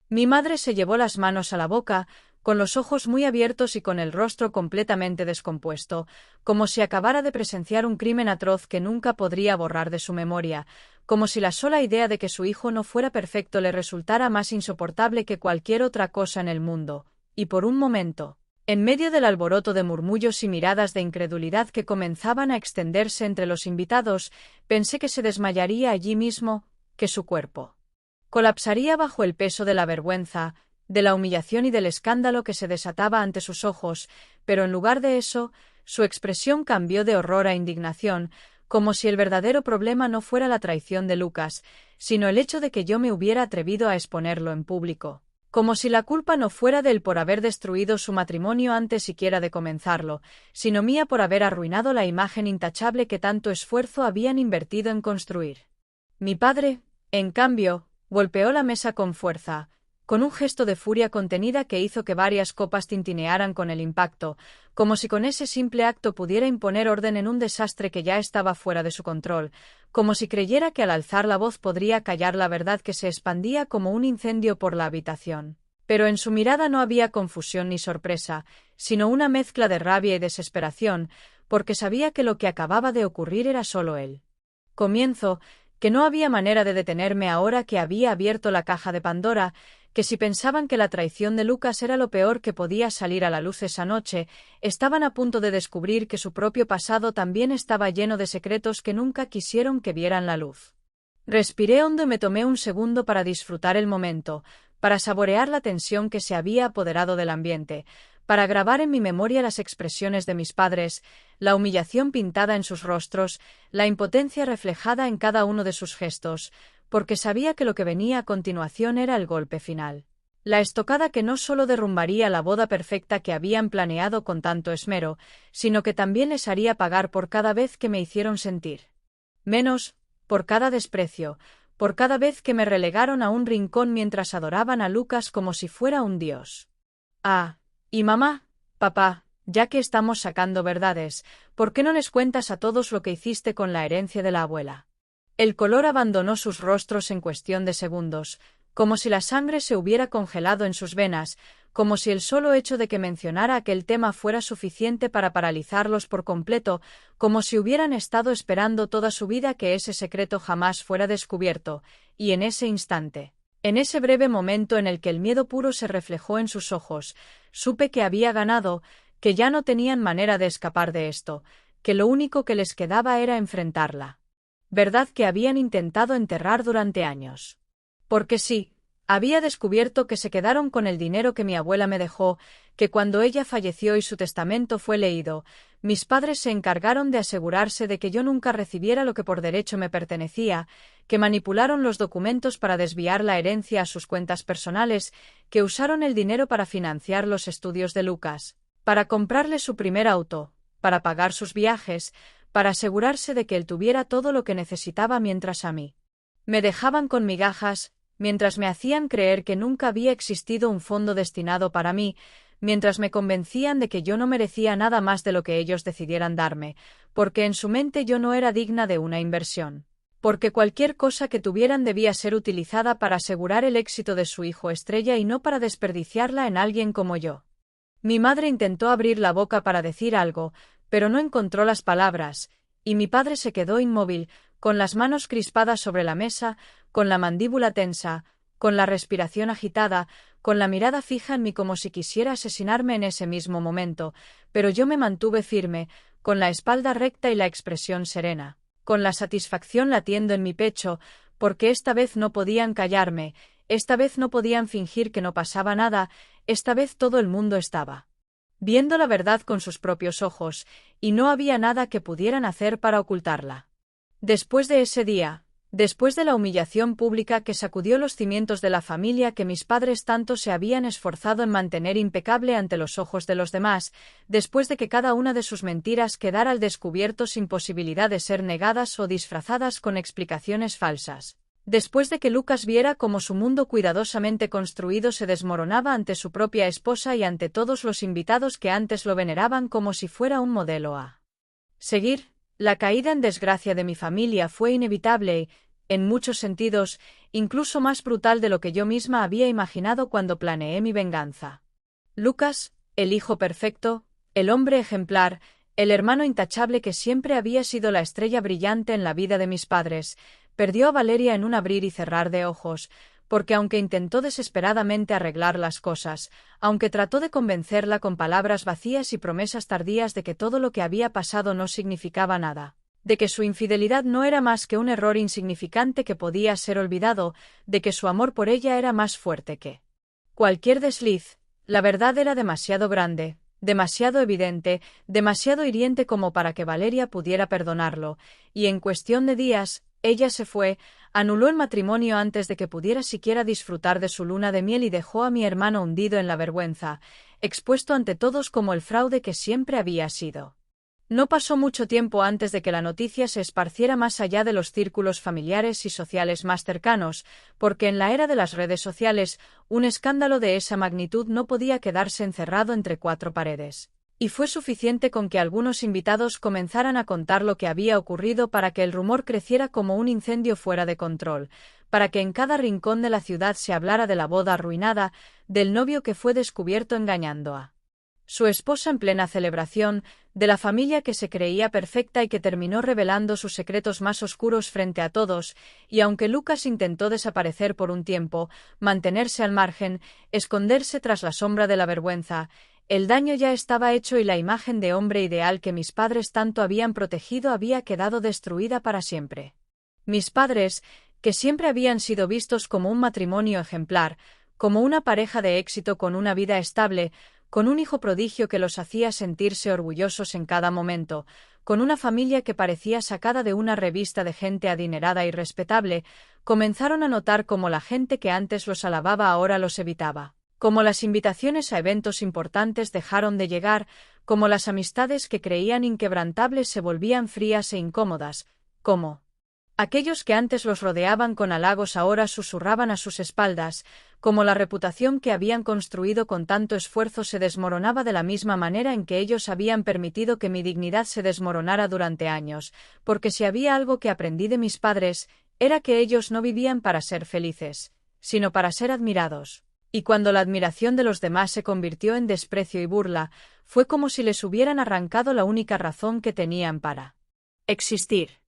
Mi madre se llevó las manos a la boca, con los ojos muy abiertos y con el rostro completamente descompuesto, como si acabara de presenciar un crimen atroz que nunca podría borrar de su memoria, como si la sola idea de que su hijo no fuera perfecto le resultara más insoportable que cualquier otra cosa en el mundo, y por un momento, en medio del alboroto de murmullos y miradas de incredulidad que comenzaban a extenderse entre los invitados, pensé que se desmayaría allí mismo, que su cuerpo colapsaría bajo el peso de la vergüenza, de la humillación y del escándalo que se desataba ante sus ojos, pero en lugar de eso, su expresión cambió de horror a indignación, como si el verdadero problema no fuera la traición de Lucas, sino el hecho de que yo me hubiera atrevido a exponerlo en público, como si la culpa no fuera de él por haber destruido su matrimonio antes siquiera de comenzarlo, sino mía por haber arruinado la imagen intachable que tanto esfuerzo habían invertido en construir. Mi padre, en cambio, golpeó la mesa con fuerza, con un gesto de furia contenida que hizo que varias copas tintinearan con el impacto, como si con ese simple acto pudiera imponer orden en un desastre que ya estaba fuera de su control, como si creyera que al alzar la voz podría callar la verdad que se expandía como un incendio por la habitación. Pero en su mirada no había confusión ni sorpresa, sino una mezcla de rabia y desesperación, porque sabía que lo que acababa de ocurrir era solo él. Comienzo, que no había manera de detenerme ahora que había abierto la caja de Pandora, que si pensaban que la traición de Lucas era lo peor que podía salir a la luz esa noche, estaban a punto de descubrir que su propio pasado también estaba lleno de secretos que nunca quisieron que vieran la luz. Respiré hondo y me tomé un segundo para disfrutar el momento, para saborear la tensión que se había apoderado del ambiente, para grabar en mi memoria las expresiones de mis padres, la humillación pintada en sus rostros, la impotencia reflejada en cada uno de sus gestos, porque sabía que lo que venía a continuación era el golpe final. La estocada que no solo derrumbaría la boda perfecta que habían planeado con tanto esmero, sino que también les haría pagar por cada vez que me hicieron sentir menos, por cada desprecio, por cada vez que me relegaron a un rincón mientras adoraban a Lucas como si fuera un dios. Ah, y mamá, papá, ya que estamos sacando verdades, ¿por qué no les cuentas a todos lo que hiciste con la herencia de la abuela? El color abandonó sus rostros en cuestión de segundos, como si la sangre se hubiera congelado en sus venas, como si el solo hecho de que mencionara aquel tema fuera suficiente para paralizarlos por completo, como si hubieran estado esperando toda su vida que ese secreto jamás fuera descubierto, y en ese instante, en ese breve momento en el que el miedo puro se reflejó en sus ojos, supe que había ganado, que ya no tenían manera de escapar de esto, que lo único que les quedaba era enfrentarla. Verdad que habían intentado enterrar durante años. Porque sí, Había descubierto que se quedaron con el dinero que mi abuela me dejó, que cuando ella falleció y su testamento fue leído, mis padres se encargaron de asegurarse de que yo nunca recibiera lo que por derecho me pertenecía, que manipularon los documentos para desviar la herencia a sus cuentas personales, que usaron el dinero para financiar los estudios de Lucas, para comprarle su primer auto, para pagar sus viajes, para asegurarse de que él tuviera todo lo que necesitaba mientras a mí me dejaban con migajas, mientras me hacían creer que nunca había existido un fondo destinado para mí, mientras me convencían de que yo no merecía nada más de lo que ellos decidieran darme, porque en su mente yo no era digna de una inversión, porque cualquier cosa que tuvieran debía ser utilizada para asegurar el éxito de su hijo estrella y no para desperdiciarla en alguien como yo. Mi madre intentó abrir la boca para decir algo, pero no encontró las palabras, y mi padre se quedó inmóvil, con las manos crispadas sobre la mesa, con la mandíbula tensa, con la respiración agitada, con la mirada fija en mí como si quisiera asesinarme en ese mismo momento, pero yo me mantuve firme, con la espalda recta y la expresión serena, con la satisfacción latiendo en mi pecho, porque esta vez no podían callarme, esta vez no podían fingir que no pasaba nada, esta vez todo el mundo estaba viendo la verdad con sus propios ojos, y no había nada que pudieran hacer para ocultarla. Después de ese día, después de la humillación pública que sacudió los cimientos de la familia que mis padres tanto se habían esforzado en mantener impecable ante los ojos de los demás, después de que cada una de sus mentiras quedara al descubierto sin posibilidad de ser negadas o disfrazadas con explicaciones falsas, después de que Lucas viera cómo su mundo cuidadosamente construido se desmoronaba ante su propia esposa y ante todos los invitados que antes lo veneraban como si fuera un modelo a seguir, la caída en desgracia de mi familia fue inevitable y, en muchos sentidos, incluso más brutal de lo que yo misma había imaginado cuando planeé mi venganza. Lucas, el hijo perfecto, el hombre ejemplar, el hermano intachable que siempre había sido la estrella brillante en la vida de mis padres, perdió a Valeria en un abrir y cerrar de ojos, porque aunque intentó desesperadamente arreglar las cosas, aunque trató de convencerla con palabras vacías y promesas tardías de que todo lo que había pasado no significaba nada, de que su infidelidad no era más que un error insignificante que podía ser olvidado, de que su amor por ella era más fuerte que cualquier desliz, la verdad era demasiado grande, demasiado evidente, demasiado hiriente como para que Valeria pudiera perdonarlo, y en cuestión de días, ella se fue, anuló el matrimonio antes de que pudiera siquiera disfrutar de su luna de miel y dejó a mi hermano hundido en la vergüenza, expuesto ante todos como el fraude que siempre había sido. No pasó mucho tiempo antes de que la noticia se esparciera más allá de los círculos familiares y sociales más cercanos, porque en la era de las redes sociales, un escándalo de esa magnitud no podía quedarse encerrado entre cuatro paredes. Y fue suficiente con que algunos invitados comenzaran a contar lo que había ocurrido para que el rumor creciera como un incendio fuera de control, para que en cada rincón de la ciudad se hablara de la boda arruinada, del novio que fue descubierto engañando a su esposa en plena celebración, de la familia que se creía perfecta y que terminó revelando sus secretos más oscuros frente a todos, y aunque Lucas intentó desaparecer por un tiempo, mantenerse al margen, esconderse tras la sombra de la vergüenza, el daño ya estaba hecho y la imagen de hombre ideal que mis padres tanto habían protegido había quedado destruida para siempre. Mis padres, que siempre habían sido vistos como un matrimonio ejemplar, como una pareja de éxito con una vida estable, con un hijo prodigio que los hacía sentirse orgullosos en cada momento, con una familia que parecía sacada de una revista de gente adinerada y respetable, comenzaron a notar cómo la gente que antes los alababa ahora los evitaba, cómo las invitaciones a eventos importantes dejaron de llegar, cómo las amistades que creían inquebrantables se volvían frías e incómodas, cómo aquellos que antes los rodeaban con halagos ahora susurraban a sus espaldas, como la reputación que habían construido con tanto esfuerzo se desmoronaba de la misma manera en que ellos habían permitido que mi dignidad se desmoronara durante años, porque si había algo que aprendí de mis padres, era que ellos no vivían para ser felices, sino para ser admirados. Y cuando la admiración de los demás se convirtió en desprecio y burla, fue como si les hubieran arrancado la única razón que tenían para existir.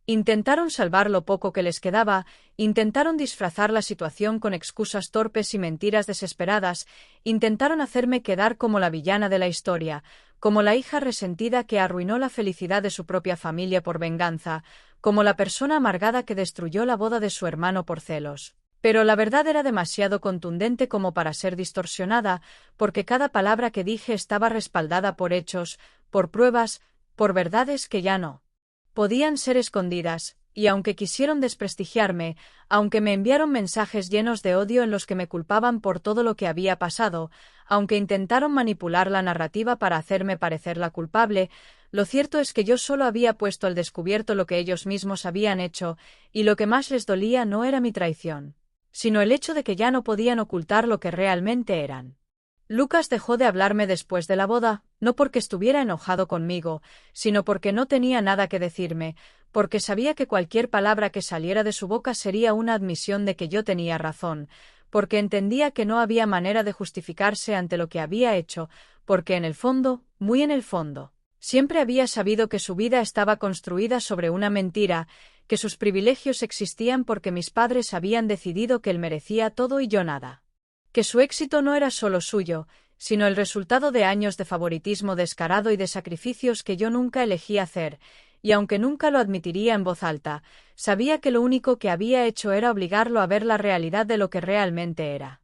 Intentaron salvar lo poco que les quedaba, intentaron disfrazar la situación con excusas torpes y mentiras desesperadas, intentaron hacerme quedar como la villana de la historia, como la hija resentida que arruinó la felicidad de su propia familia por venganza, como la persona amargada que destruyó la boda de su hermano por celos, Pero la verdad era demasiado contundente como para ser distorsionada, porque cada palabra que dije estaba respaldada por hechos, por pruebas, por verdades que ya no podían ser escondidas, y aunque quisieron desprestigiarme, aunque me enviaron mensajes llenos de odio en los que me culpaban por todo lo que había pasado, aunque intentaron manipular la narrativa para hacerme parecer la culpable, lo cierto es que yo solo había puesto al descubierto lo que ellos mismos habían hecho, y lo que más les dolía no era mi traición, sino el hecho de que ya no podían ocultar lo que realmente eran. Lucas dejó de hablarme después de la boda, no porque estuviera enojado conmigo, sino porque no tenía nada que decirme, porque sabía que cualquier palabra que saliera de su boca sería una admisión de que yo tenía razón, porque entendía que no había manera de justificarse ante lo que había hecho, porque en el fondo, muy en el fondo, siempre había sabido que su vida estaba construida sobre una mentira, que sus privilegios existían porque mis padres habían decidido que él merecía todo y yo nada. Que su éxito no era solo suyo, sino el resultado de años de favoritismo descarado y de sacrificios que yo nunca elegí hacer, y aunque nunca lo admitiría en voz alta, sabía que lo único que había hecho era obligarlo a ver la realidad de lo que realmente era.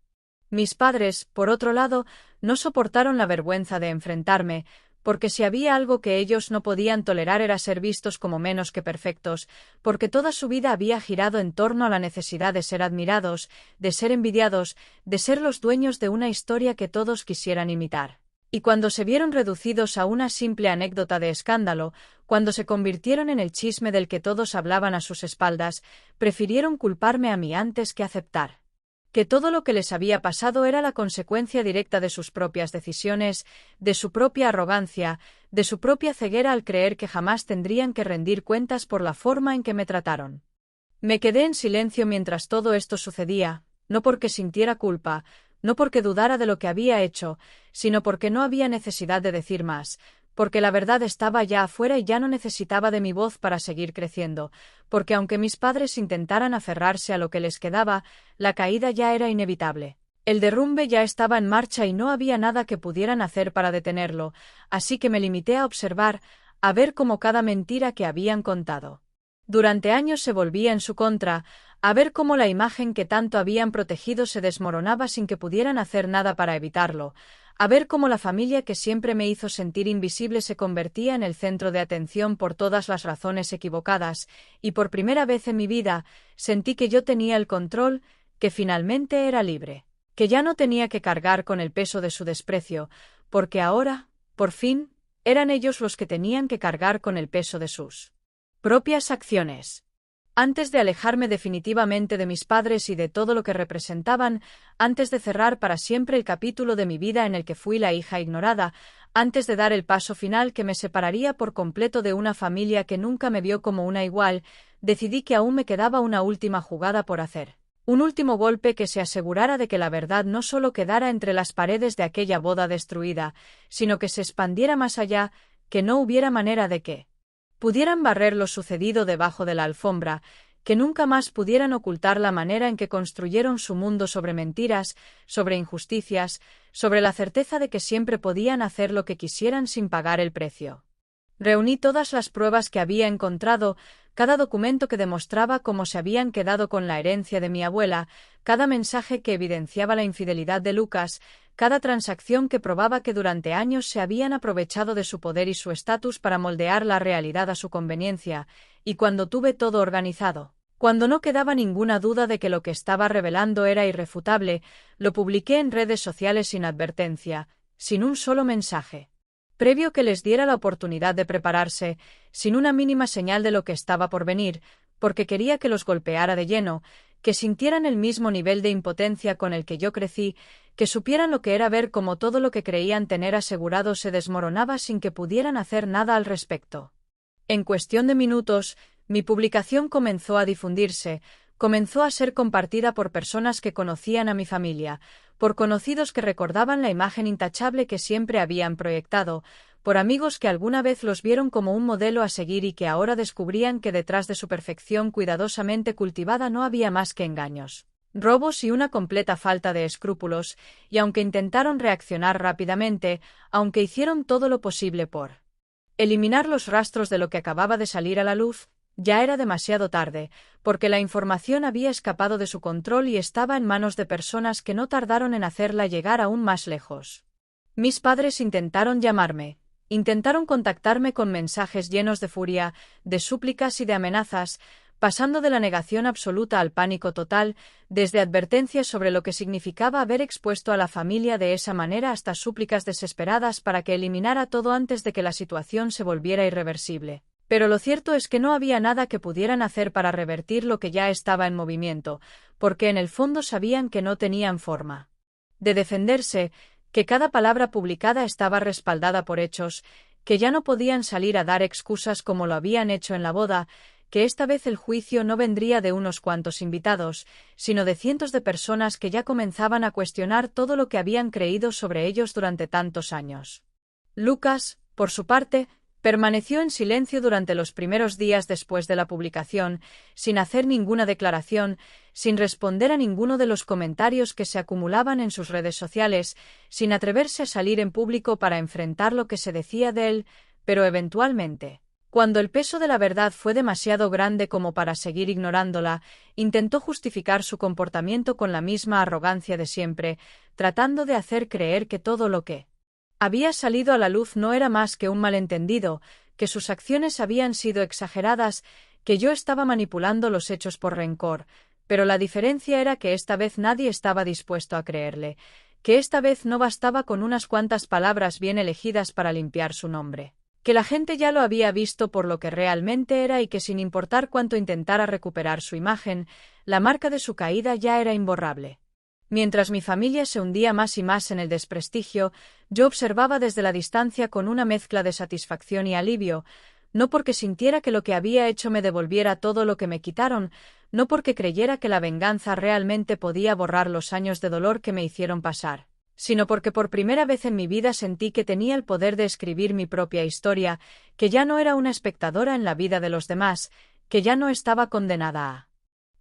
Mis padres, por otro lado, no soportaron la vergüenza de enfrentarme, porque si había algo que ellos no podían tolerar era ser vistos como menos que perfectos, porque toda su vida había girado en torno a la necesidad de ser admirados, de ser envidiados, de ser los dueños de una historia que todos quisieran imitar. Y cuando se vieron reducidos a una simple anécdota de escándalo, cuando se convirtieron en el chisme del que todos hablaban a sus espaldas, prefirieron culparme a mí antes que aceptar que todo lo que les había pasado era la consecuencia directa de sus propias decisiones, de su propia arrogancia, de su propia ceguera al creer que jamás tendrían que rendir cuentas por la forma en que me trataron. Me quedé en silencio mientras todo esto sucedía, no porque sintiera culpa, no porque dudara de lo que había hecho, sino porque no había necesidad de decir más, porque la verdad estaba ya afuera y ya no necesitaba de mi voz para seguir creciendo, porque aunque mis padres intentaran aferrarse a lo que les quedaba, la caída ya era inevitable. El derrumbe ya estaba en marcha y no había nada que pudieran hacer para detenerlo, así que me limité a observar, a ver cómo cada mentira que habían contado durante años se volvía en su contra, a ver cómo la imagen que tanto habían protegido se desmoronaba sin que pudieran hacer nada para evitarlo, a ver cómo la familia que siempre me hizo sentir invisible se convertía en el centro de atención por todas las razones equivocadas, y por primera vez en mi vida sentí que yo tenía el control, que finalmente era libre, que ya no tenía que cargar con el peso de su desprecio, porque ahora, por fin, eran ellos los que tenían que cargar con el peso de sus propias acciones. Antes de alejarme definitivamente de mis padres y de todo lo que representaban, antes de cerrar para siempre el capítulo de mi vida en el que fui la hija ignorada, antes de dar el paso final que me separaría por completo de una familia que nunca me vio como una igual, decidí que aún me quedaba una última jugada por hacer. Un último golpe que se asegurara de que la verdad no solo quedara entre las paredes de aquella boda destruida, sino que se expandiera más allá, que no hubiera manera de que pudieran barrer lo sucedido debajo de la alfombra, que nunca más pudieran ocultar la manera en que construyeron su mundo sobre mentiras, sobre injusticias, sobre la certeza de que siempre podían hacer lo que quisieran sin pagar el precio. Reuní todas las pruebas que había encontrado, cada documento que demostraba cómo se habían quedado con la herencia de mi abuela, cada mensaje que evidenciaba la infidelidad de Lucas, cada transacción que probaba que durante años se habían aprovechado de su poder y su estatus para moldear la realidad a su conveniencia, y cuando tuve todo organizado, cuando no quedaba ninguna duda de que lo que estaba revelando era irrefutable, lo publiqué en redes sociales sin advertencia, sin un solo mensaje previo que les diera la oportunidad de prepararse, sin una mínima señal de lo que estaba por venir, porque quería que los golpeara de lleno, que sintieran el mismo nivel de impotencia con el que yo crecí, que supieran lo que era ver cómo todo lo que creían tener asegurado se desmoronaba sin que pudieran hacer nada al respecto. En cuestión de minutos, mi publicación comenzó a difundirse, comenzó a ser compartida por personas que conocían a mi familia, por conocidos que recordaban la imagen intachable que siempre habían proyectado, por amigos que alguna vez los vieron como un modelo a seguir y que ahora descubrían que detrás de su perfección cuidadosamente cultivada no había más que engaños, robos y una completa falta de escrúpulos, y aunque intentaron reaccionar rápidamente, aunque hicieron todo lo posible por eliminar los rastros de lo que acababa de salir a la luz, Ya era demasiado tarde, porque la información había escapado de su control y estaba en manos de personas que no tardaron en hacerla llegar aún más lejos. Mis padres intentaron llamarme, intentaron contactarme con mensajes llenos de furia, de súplicas y de amenazas, pasando de la negación absoluta al pánico total, desde advertencias sobre lo que significaba haber expuesto a la familia de esa manera hasta súplicas desesperadas para que eliminara todo antes de que la situación se volviera irreversible. Pero lo cierto es que no había nada que pudieran hacer para revertir lo que ya estaba en movimiento, porque en el fondo sabían que no tenían forma de defenderse, que cada palabra publicada estaba respaldada por hechos, que ya no podían salir a dar excusas como lo habían hecho en la boda, que esta vez el juicio no vendría de unos cuantos invitados, sino de cientos de personas que ya comenzaban a cuestionar todo lo que habían creído sobre ellos durante tantos años. Lucas, por su parte, permaneció en silencio durante los primeros días después de la publicación, sin hacer ninguna declaración, sin responder a ninguno de los comentarios que se acumulaban en sus redes sociales, sin atreverse a salir en público para enfrentar lo que se decía de él, pero eventualmente, cuando el peso de la verdad fue demasiado grande como para seguir ignorándola, intentó justificar su comportamiento con la misma arrogancia de siempre, tratando de hacer creer que todo lo que había salido a la luz no era más que un malentendido, que sus acciones habían sido exageradas, que yo estaba manipulando los hechos por rencor, pero la diferencia era que esta vez nadie estaba dispuesto a creerle, que esta vez no bastaba con unas cuantas palabras bien elegidas para limpiar su nombre, que la gente ya lo había visto por lo que realmente era y que sin importar cuánto intentara recuperar su imagen, la marca de su caída ya era imborrable. Mientras mi familia se hundía más y más en el desprestigio, yo observaba desde la distancia con una mezcla de satisfacción y alivio, no porque sintiera que lo que había hecho me devolviera todo lo que me quitaron, no porque creyera que la venganza realmente podía borrar los años de dolor que me hicieron pasar, sino porque por primera vez en mi vida sentí que tenía el poder de escribir mi propia historia, que ya no era una espectadora en la vida de los demás, que ya no estaba condenada a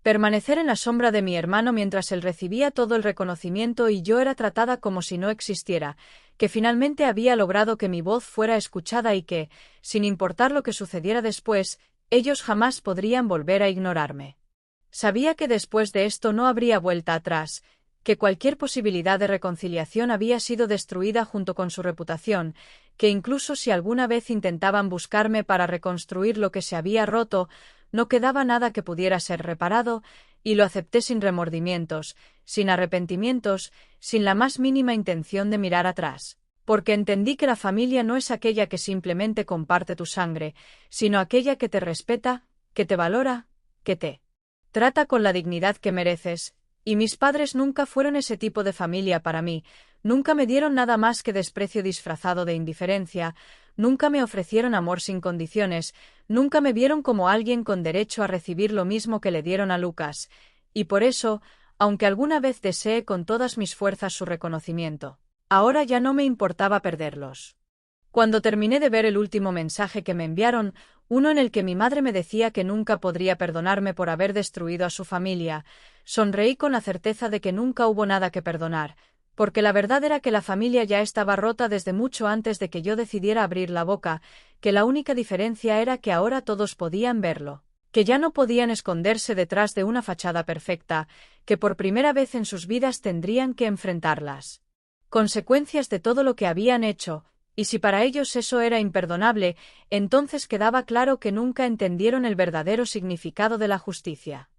permanecer en la sombra de mi hermano mientras él recibía todo el reconocimiento y yo era tratada como si no existiera, que finalmente había logrado que mi voz fuera escuchada y que, sin importar lo que sucediera después, ellos jamás podrían volver a ignorarme. Sabía que después de esto no habría vuelta atrás, que cualquier posibilidad de reconciliación había sido destruida junto con su reputación, que incluso si alguna vez intentaban buscarme para reconstruir lo que se había roto, no quedaba nada que pudiera ser reparado, y lo acepté sin remordimientos, sin arrepentimientos, sin la más mínima intención de mirar atrás, porque entendí que la familia no es aquella que simplemente comparte tu sangre, sino aquella que te respeta, que te valora, que te trata con la dignidad que mereces, y mis padres nunca fueron ese tipo de familia para mí, nunca me dieron nada más que desprecio disfrazado de indiferencia, nunca me ofrecieron amor sin condiciones, nunca me vieron como alguien con derecho a recibir lo mismo que le dieron a Lucas, y por eso, aunque alguna vez deseé con todas mis fuerzas su reconocimiento, ahora ya no me importaba perderlos. Cuando terminé de ver el último mensaje que me enviaron, uno en el que mi madre me decía que nunca podría perdonarme por haber destruido a su familia, sonreí con la certeza de que nunca hubo nada que perdonar, porque la verdad era que la familia ya estaba rota desde mucho antes de que yo decidiera abrir la boca, que la única diferencia era que ahora todos podían verlo, que ya no podían esconderse detrás de una fachada perfecta, que por primera vez en sus vidas tendrían que enfrentar las consecuencias de todo lo que habían hecho, y si para ellos eso era imperdonable, entonces quedaba claro que nunca entendieron el verdadero significado de la justicia.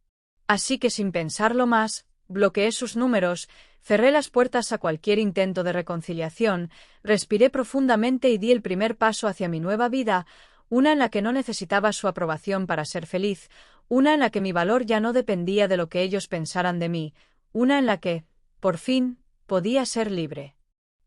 Así que sin pensarlo más, bloqueé sus números, cerré las puertas a cualquier intento de reconciliación, respiré profundamente y di el primer paso hacia mi nueva vida, una en la que no necesitaba su aprobación para ser feliz, una en la que mi valor ya no dependía de lo que ellos pensaran de mí, una en la que, por fin, podía ser libre.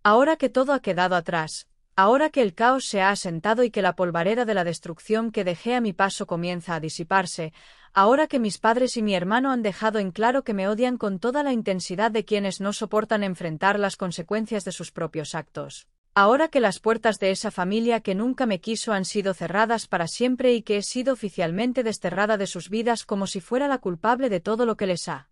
Ahora que todo ha quedado atrás, ahora que el caos se ha asentado y que la polvareda de la destrucción que dejé a mi paso comienza a disiparse, ahora que mis padres y mi hermano han dejado en claro que me odian con toda la intensidad de quienes no soportan enfrentar las consecuencias de sus propios actos, ahora que las puertas de esa familia que nunca me quiso han sido cerradas para siempre y que he sido oficialmente desterrada de sus vidas como si fuera la culpable de todo lo que les ha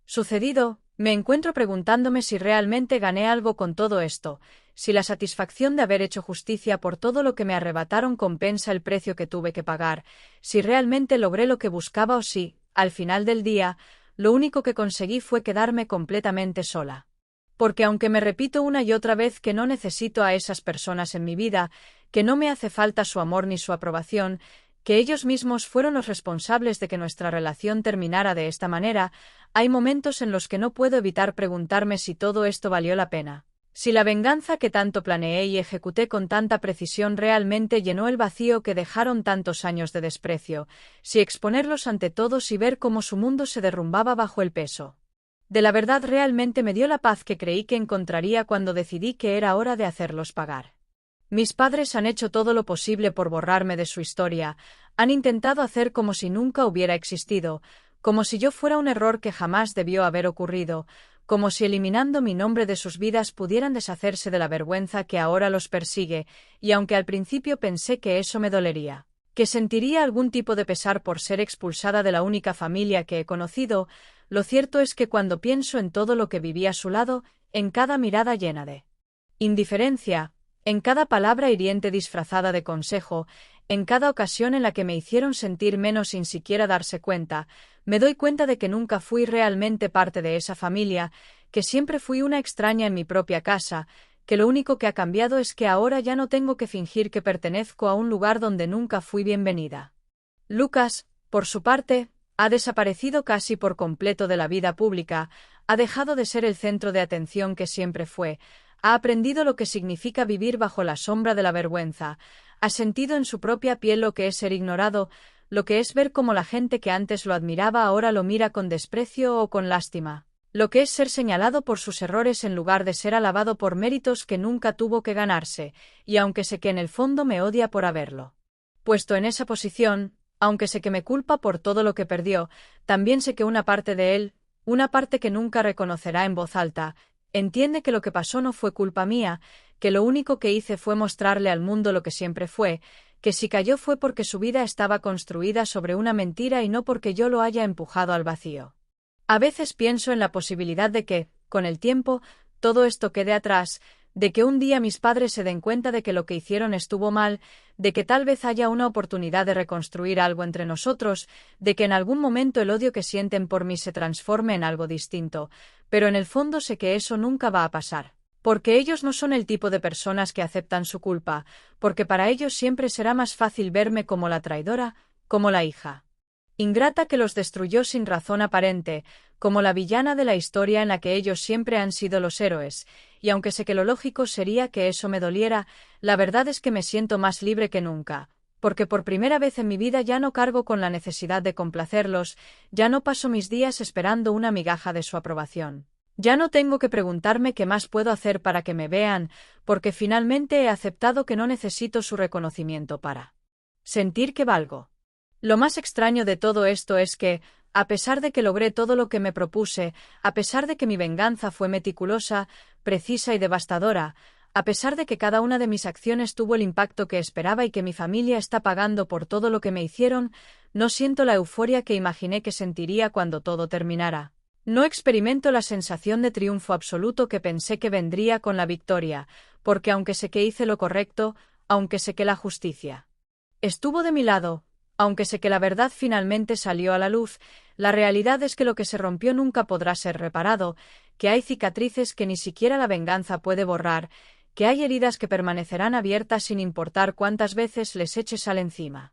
sucedido, me encuentro preguntándome si realmente gané algo con todo esto, si la satisfacción de haber hecho justicia por todo lo que me arrebataron compensa el precio que tuve que pagar, si realmente logré lo que buscaba o si, al final del día, lo único que conseguí fue quedarme completamente sola. Porque aunque me repito una y otra vez que no necesito a esas personas en mi vida, que no me hace falta su amor ni su aprobación, que ellos mismos fueron los responsables de que nuestra relación terminara de esta manera, hay momentos en los que no puedo evitar preguntarme si todo esto valió la pena. Si la venganza que tanto planeé y ejecuté con tanta precisión realmente llenó el vacío que dejaron tantos años de desprecio, si exponerlos ante todos y ver cómo su mundo se derrumbaba bajo el peso de la verdad realmente me dio la paz que creí que encontraría cuando decidí que era hora de hacerlos pagar. Mis padres han hecho todo lo posible por borrarme de su historia, han intentado hacer como si nunca hubiera existido, como si yo fuera un error que jamás debió haber ocurrido, como si eliminando mi nombre de sus vidas pudieran deshacerse de la vergüenza que ahora los persigue, y aunque al principio pensé que eso me dolería, que sentiría algún tipo de pesar por ser expulsada de la única familia que he conocido, lo cierto es que cuando pienso en todo lo que viví a su lado, en cada mirada llena de indiferencia, en cada palabra hiriente disfrazada de consejo, en cada ocasión en la que me hicieron sentir menos sin siquiera darse cuenta, me doy cuenta de que nunca fui realmente parte de esa familia, que siempre fui una extraña en mi propia casa, que lo único que ha cambiado es que ahora ya no tengo que fingir que pertenezco a un lugar donde nunca fui bienvenida. Lucas, por su parte, ha desaparecido casi por completo de la vida pública, ha dejado de ser el centro de atención que siempre fue, ha aprendido lo que significa vivir bajo la sombra de la vergüenza, ha sentido en su propia piel lo que es ser ignorado, lo que es ver cómo la gente que antes lo admiraba ahora lo mira con desprecio o con lástima, lo que es ser señalado por sus errores en lugar de ser alabado por méritos que nunca tuvo que ganarse, y aunque sé que en el fondo me odia por haberlo puesto en esa posición, aunque sé que me culpa por todo lo que perdió, también sé que una parte de él, una parte que nunca reconocerá en voz alta, entiende que lo que pasó no fue culpa mía, que lo único que hice fue mostrarle al mundo lo que siempre fue, que si cayó fue porque su vida estaba construida sobre una mentira y no porque yo lo haya empujado al vacío. A veces pienso en la posibilidad de que, con el tiempo, todo esto quede atrás, de que un día mis padres se den cuenta de que lo que hicieron estuvo mal, de que tal vez haya una oportunidad de reconstruir algo entre nosotros, de que en algún momento el odio que sienten por mí se transforme en algo distinto, pero en el fondo sé que eso nunca va a pasar, porque ellos no son el tipo de personas que aceptan su culpa, porque para ellos siempre será más fácil verme como la traidora, como la hija ingrata que los destruyó sin razón aparente, como la villana de la historia en la que ellos siempre han sido los héroes, y aunque sé que lo lógico sería que eso me doliera, la verdad es que me siento más libre que nunca, porque por primera vez en mi vida ya no cargo con la necesidad de complacerlos, ya no paso mis días esperando una migaja de su aprobación. Ya no tengo que preguntarme qué más puedo hacer para que me vean, porque finalmente he aceptado que no necesito su reconocimiento para sentir que valgo. Lo más extraño de todo esto es que, a pesar de que logré todo lo que me propuse, a pesar de que mi venganza fue meticulosa, precisa y devastadora, a pesar de que cada una de mis acciones tuvo el impacto que esperaba y que mi familia está pagando por todo lo que me hicieron, no siento la euforia que imaginé que sentiría cuando todo terminara. No experimento la sensación de triunfo absoluto que pensé que vendría con la victoria, porque aunque sé que hice lo correcto, aunque sé que la justicia estuvo de mi lado, aunque sé que la verdad finalmente salió a la luz, la realidad es que lo que se rompió nunca podrá ser reparado, que hay cicatrices que ni siquiera la venganza puede borrar, que hay heridas que permanecerán abiertas sin importar cuántas veces les eche sal encima.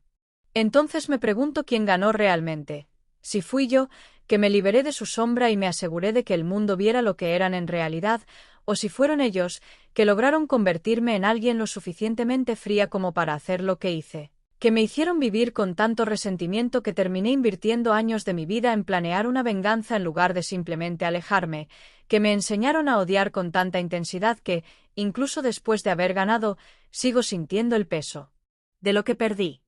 Entonces me pregunto quién ganó realmente. Si fui yo, que me liberé de su sombra y me aseguré de que el mundo viera lo que eran en realidad, o si fueron ellos, que lograron convertirme en alguien lo suficientemente fría como para hacer lo que hice, que me hicieron vivir con tanto resentimiento que terminé invirtiendo años de mi vida en planear una venganza en lugar de simplemente alejarme, que me enseñaron a odiar con tanta intensidad que, incluso después de haber ganado, sigo sintiendo el peso de lo que perdí.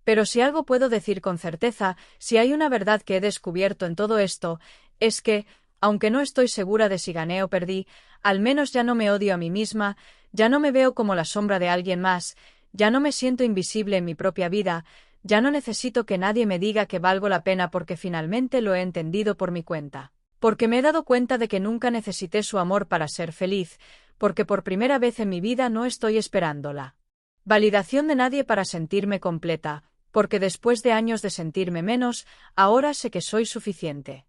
Pero si algo puedo decir con certeza, si hay una verdad que he descubierto en todo esto, es que, aunque no estoy segura de si gané o perdí, al menos ya no me odio a mí misma, ya no me veo como la sombra de alguien más, ya no me siento invisible en mi propia vida, ya no necesito que nadie me diga que valgo la pena porque finalmente lo he entendido por mi cuenta. Porque me he dado cuenta de que nunca necesité su amor para ser feliz, porque por primera vez en mi vida no estoy esperándola. Validación de nadie para sentirme completa, porque después de años de sentirme menos, ahora sé que soy suficiente.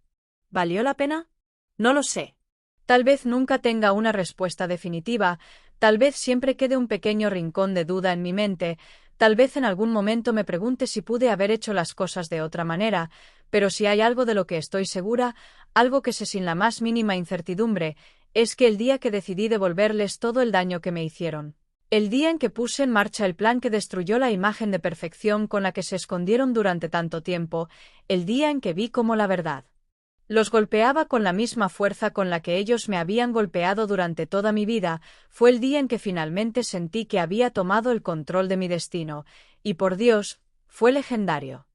¿Valió la pena? No lo sé. Tal vez nunca tenga una respuesta definitiva, tal vez siempre quede un pequeño rincón de duda en mi mente, tal vez en algún momento me pregunte si pude haber hecho las cosas de otra manera, pero si hay algo de lo que estoy segura, algo que sé sin la más mínima incertidumbre, es que el día que decidí devolverles todo el daño que me hicieron, el día en que puse en marcha el plan que destruyó la imagen de perfección con la que se escondieron durante tanto tiempo, el día en que vi cómo la verdad los golpeaba con la misma fuerza con la que ellos me habían golpeado durante toda mi vida, fue el día en que finalmente sentí que había tomado el control de mi destino, y por Dios, fue legendario.